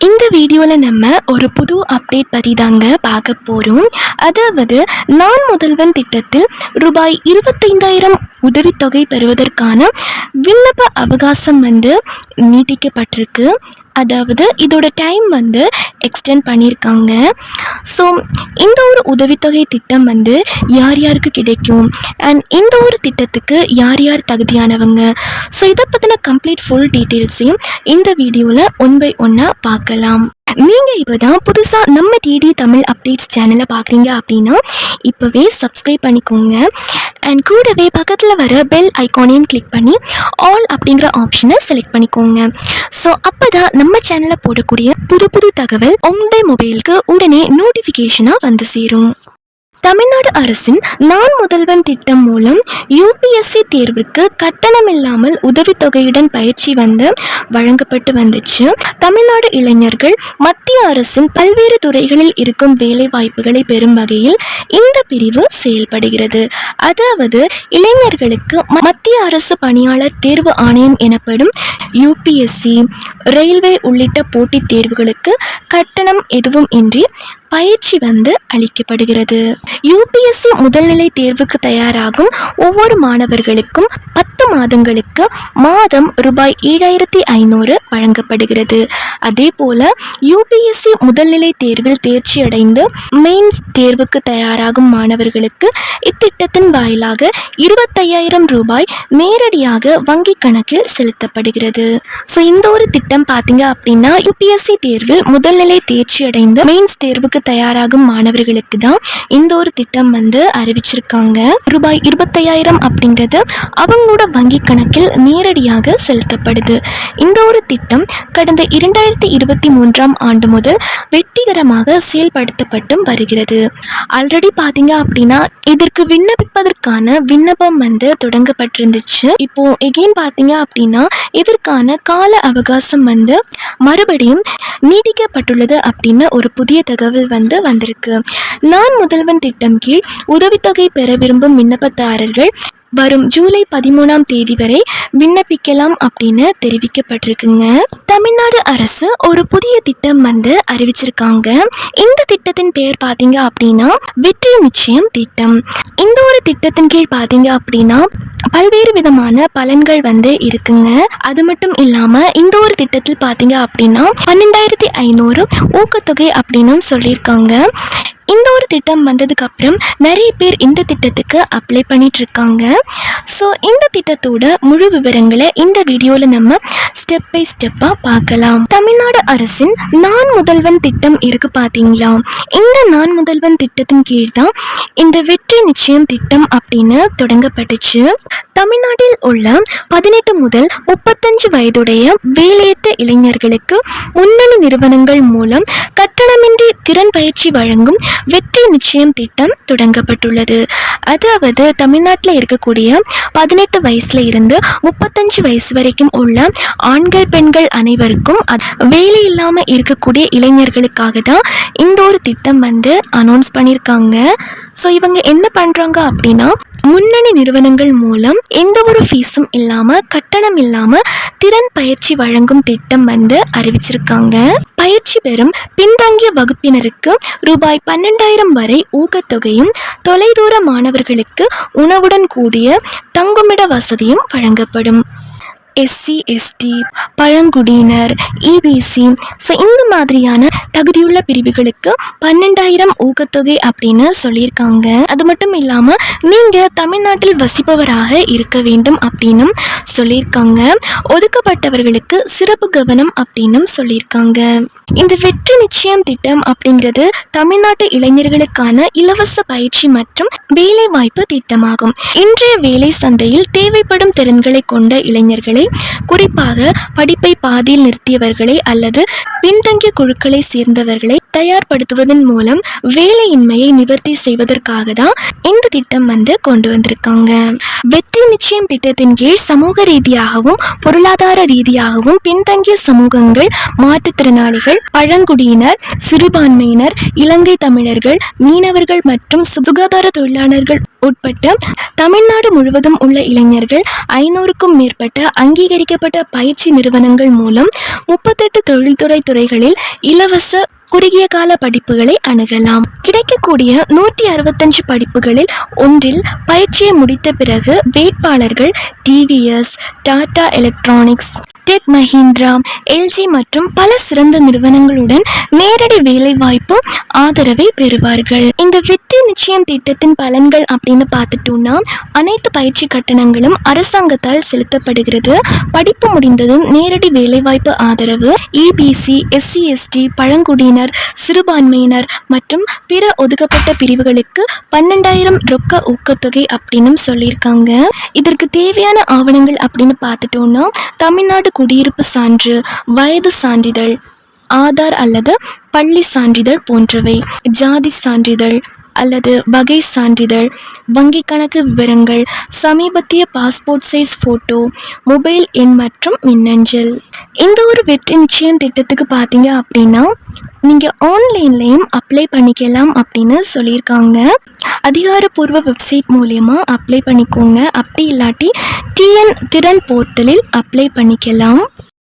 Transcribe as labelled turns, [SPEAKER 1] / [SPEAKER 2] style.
[SPEAKER 1] இந்த வீடியோவில் நம்ம ஒரு புது அப்டேட் பற்றி தாங்க பார்க்க போகிறோம். அதாவது நான் முதல்வன் திட்டத்தில் ரூபாய் 25,000 உதவித்தொகை பெறுவதற்கான விண்ணப்ப அவகாசம் நீட்டிக்கப்பட்டிருக்கு. அதாவது இதோட டைம் எக்ஸ்டெண்ட் பண்ணியிருக்காங்க. ஸோ இந்த ஒரு உதவித்தொகை திட்டம் யார் யாருக்கு கிடைக்கும் அண்ட் இந்த ஒரு திட்டத்துக்கு யார் யார் தகுதியானவங்க, ஸோ இதை பற்றின கம்ப்ளீட் ஃபுல் டீட்டெயில்ஸையும் இந்த வீடியோவில் ஒன் பை ஒன்னாக பார்க்கலாம். நீங்கள் இப்போ தான் புதுசாக நம்ம டிடி தமிழ் அப்டேட்ஸ் சேனலை பார்க்குறீங்க அப்படின்னா இப்போவே சப்ஸ்கிரைப் பண்ணிக்கோங்க அண்ட் கூடவே பக்கத்தில் வர பெல் ஐக்கானையும் கிளிக் பண்ணி ஆல் அப்படிங்கிற ஆப்ஷனை செலக்ட் பண்ணிக்கோங்க. ஸோ அப்போ தான் நம்ம சேனலில் போடக்கூடிய புது தகவல் உங்களுடைய மொபைலுக்கு உடனே நோட்டிஃபிகேஷனாக சேரும். தமிழ்நாடு அரசின் நான் முதல்வன் திட்டம் மூலம் யூபிஎஸ்சி தேர்வுக்கு கட்டணமில்லாமல் உதவித்தொகையுடன் பயிற்சி வழங்கப்பட்டு வந்துச்சு. தமிழ்நாடு இளைஞர்கள் மத்திய அரசின் பல்வேறு துறைகளில் இருக்கும் வேலை வாய்ப்புகளை பெறும் வகையில் இந்த பிரிவு செயல்படுகிறது. அதாவது இளைஞர்களுக்கு மத்திய அரசு பணியாளர் தேர்வு ஆணையம் எனப்படும் யூபிஎஸ்சி, ரயில்வே உள்ளிட்ட போட்டித் தேர்வுகளுக்கு கட்டணம் எதுவும் இன்றி பயிற்சி அளிக்கப்படுகிறது. யூபிஎஸ்சி முதல்நிலை தேர்வுக்கு தயாராகும் ஒவ்வொரு மாணவர்களுக்கும் 10 மாதங்களுக்கு மாதம் ரூபாய் 7,500 வழங்கப்படுகிறது. அதே போல யூபிஎஸ்சி முதல்நிலை தேர்வில் தேர்ச்சி அடைந்து மெயின்ஸ் தேர்வுக்கு தயாராகும் மாணவர்களுக்கு இத்திட்டத்தின் வாயிலாக 25,000 ரூபாய் நேரடியாக வங்கி கணக்கில் செலுத்தப்படுகிறது. ஸோ இந்த ஒரு திட்டம் பார்த்தீங்க அப்படின்னா யூபிஎஸ்சி தேர்வில் முதல்நிலை தேர்ச்சி அடைந்து மெயின்ஸ் தேர்வுக்கு தயாராகும் மாணவர்களுக்கு தான் இந்த ஒரு திட்டம் அறிவிச்சிருக்காங்க. ரூபாய் 25,000 அப்படிங்கிறது அவங்களோட வங்கி கணக்கில் நேரடியாக செலுத்தப்படுது. இந்த ஒரு திட்டம் கடந்த 2023ஆம் ஆண்டு முதல் வெற்றிகரமாக செயல்படுத்தப்பட்டும் வருகிறது. ஆல்ரெடி பார்த்தீங்க அப்படின்னா இதற்கு விண்ணப்பிப்பதற்கான விண்ணப்பம் தொடங்கப்பட்டிருந்துச்சு. இப்போ எகெயின் பார்த்தீங்க அப்படின்னா இதற்கான கால அவகாசம் மறுபடியும் நீட்டிக்கப்பட்டுள்ளது அப்படின்னு ஒரு புதிய தகவல் வந்திருக்கு. நான் முதல்வன் திட்டம் கீழ் உதவித்தொகை பெற விரும்பும் விண்ணப்பதாரர்கள் வரும் ஜூலை 13ஆம் தேதி வரை விண்ணப்பிக்கலாம் அப்படின்னு தெரிவிக்கப்பட்டிருக்குங்க. தமிழ்நாடு அரசு ஒரு புதிய திட்டம் அறிவிச்சிருக்காங்க. இந்த திட்டத்தின் பெயர் பார்த்தீங்க அப்படின்னா வெற்றி நிச்சயம் திட்டம். இந்த ஒரு திட்டத்தின் கீழ் பார்த்தீங்க அப்படின்னா பல்வேறு விதமான பலன்கள் இருக்குங்க. அது மட்டும் இல்லாம இந்த ஒரு திட்டத்தில் பார்த்தீங்க அப்படின்னா 12,500 ஊக்கத்தொகை அப்படின்னு சொல்லியிருக்காங்க. இந்த ஒரு திட்டம் வந்ததுக்கு அப்புறம் நிறைய பேர் இந்த திட்டத்துக்கு அப்ளை பண்ணிட்டு இருக்காங்க. ஸோ இந்த திட்டத்தோட முழு விவரங்களை இந்த வீடியோவில் நம்ம ஸ்டெப் பை ஸ்டெப்பாக பார்க்கலாம். தமிழ்நாடு அரசின் நான் முதல்வன் திட்டம் இருக்கு பார்த்தீங்களா? இந்த நான் முதல்வன் திட்டத்தின் கீழ் தான் இந்த வெற்றி நிச்சயம் திட்டம் அப்படின்னு தொடங்கப்பட்டுச்சு. தமிழ்நாட்டில் உள்ள 18 முதல் 35 வயதுடைய வேலையற்ற இளைஞர்களுக்கு முன்னணி நிறுவனங்கள் மூலம் கட்டணமின்றி திறன் பயிற்சி வழங்கும் வெற்றி நிச்சயம் திட்டம் தொடங்கப்பட்டுள்ளது. அதாவது தமிழ்நாட்டில் இருக்கக்கூடிய 18 வயசுல இருந்து 35 வயசு வரைக்கும் உள்ள ஆண்கள் பெண்கள் அனைவருக்கும் வேலை இல்லாமல் இருக்கக்கூடிய இளைஞர்களுக்காக தான் இந்த ஒரு திட்டம் அனௌன்ஸ் பண்ணியிருக்காங்க. ஸோ இவங்க என்ன பண்ணுறாங்க அப்படின்னா முன்னணி நிறுவனங்கள் மூலம் எந்த ஒரு ஃபீஸும் இல்லாமல் கட்டணம் இல்லாமல் திறன் பயிற்சி வழங்கும் திட்டம் அறிவிச்சிருக்காங்க. பயிற்சி பெறும் பின்தங்கிய வகுப்பினருக்கு ரூபாய் 12,000 வரை ஊக்கத்தொகையும் தொலைதூர மாணவர்களுக்கு உணவுடன் கூடிய தங்குமிட வசதியும் வழங்கப்படும். எஸ்சி, எஸ்டி, பழங்குடியினர், இபிசி, ஸோ இந்த மாதிரியான தகுதியுள்ள பிரிவுகளுக்கு 12,000 ஊக்கத்தொகை அப்படின்னு சொல்லியிருக்காங்க. அது மட்டும் இல்லாமல் நீங்கள் தமிழ்நாட்டில் வசிப்பவராக இருக்க வேண்டும் அப்படின்னும் சொல்லியிருக்காங்க. ஒதுக்கப்பட்டவர்களுக்கு சிறப்பு கவனம் அப்படின்னும் சொல்லியிருக்காங்க. இந்த வெற்றி நிச்சயம் திட்டம் அப்படிங்கிறது தமிழ்நாட்டு இளைஞர்களுக்கான இலவச பயிற்சி மற்றும் வேலை வாய்ப்பு திட்டமாகும். இன்றைய வேலை சந்தையில் தேவைப்படும் திறன்களை கொண்ட இளைஞர்களை, குறிப்பாக படிப்பை பாதியில் நிறுத்தியவர்களை அல்லது பின்தங்கிய குழுக்களை சேர்ந்தவர்களை தயார்படுத்துவதன் மூலம் வேலையின்மையை நிவர்த்தி செய்வதற்காக தான் இந்த திட்டம் கொண்டு வந்திருக்காங்க. வெற்றி நிச்சயம் திட்டத்தின் கீழ் சமூக ரீதியாகவும் பொருளாதார ரீதியாகவும் பின்தங்கிய சமூகங்கள், மாற்றுத்திறனாளிகள், பழங்குடியினர், சிறுபான்மையினர், இலங்கை தமிழர்கள், மீனவர்கள் மற்றும் சுகாதார தொழிலாளர்கள் உட்பட்ட தமிழ்நாடு முழுவதும் உள்ள இளைஞர்கள் 500க்கும் மேற்பட்ட அங்கீகரிக்கப்பட்ட பயிற்சி நிறுவனங்கள் மூலம் 38 தொழில்துறை துறைகளில் இலவச குறுகிய கால படிப்புகளை அணுகலாம். கிடைக்கக்கூடிய 165 படிப்புகளில் ஒன்றில் பயிற்சியை முடித்த பிறகு வேட்பாளர்கள் TVS, Tata electronics, tech Mahindra, LG மற்றும் பல சிறந்த நிறுவனங்களுடன் நேரடி வேலைவாய்ப்பு ஆதரவை பெறுவார்கள். இந்த வெற்றி நிச்சயம் திட்டத்தின் பலன்கள் அப்படின்னு பார்த்துட்டோம்னா, அனைத்து பயிற்சி கட்டணங்களும் அரசாங்கத்தால் செலுத்தப்படுகிறது. படிப்பு முடிந்ததும் நேரடி வேலைவாய்ப்பு ஆதரவு இபிசி, எஸ்சி, எஸ்டி, பழங்குடியினர், சிறுபான்மையினர் மற்றும் பிற ஒதுக்கப்பட்ட பிரிவுகளுக்கு 12,000 ரொக்க ஊக்கத்தொகை அப்படின்னு சொல்லியிருக்காங்க. இதற்கு தேவையான ஆவணங்கள் அப்படின்னு பார்த்துட்டோம்னா, தமிழ்நாடு குடியிருப்பு சான்று, வயது சான்றிதழ், ஆதார் அல்லது பள்ளி சான்றிதழ் போன்றவை, ஜாதி சான்றிதழ் அல்லது வகை சான்றிதழ், வங்கி கணக்கு விவரங்கள், சமீபத்திய பாஸ்போர்ட் சைஸ் ஃபோட்டோ, மொபைல் எண் மற்றும் மின்னஞ்சல். இந்த ஒரு வெற்றி நிச்சயம் திட்டத்துக்கு பார்த்தீங்க அப்படின்னா நீங்கள் ஆன்லைன்லேயும் அப்ளை பண்ணிக்கலாம் அப்படின்னு சொல்லியிருக்காங்க. அதிகாரப்பூர்வ வெப்சைட் மூலயமா அப்ளை பண்ணிக்கோங்க. அப்படி இல்லாட்டி டிஎன் திறன் போர்ட்டலில் அப்ளை பண்ணிக்கலாம்.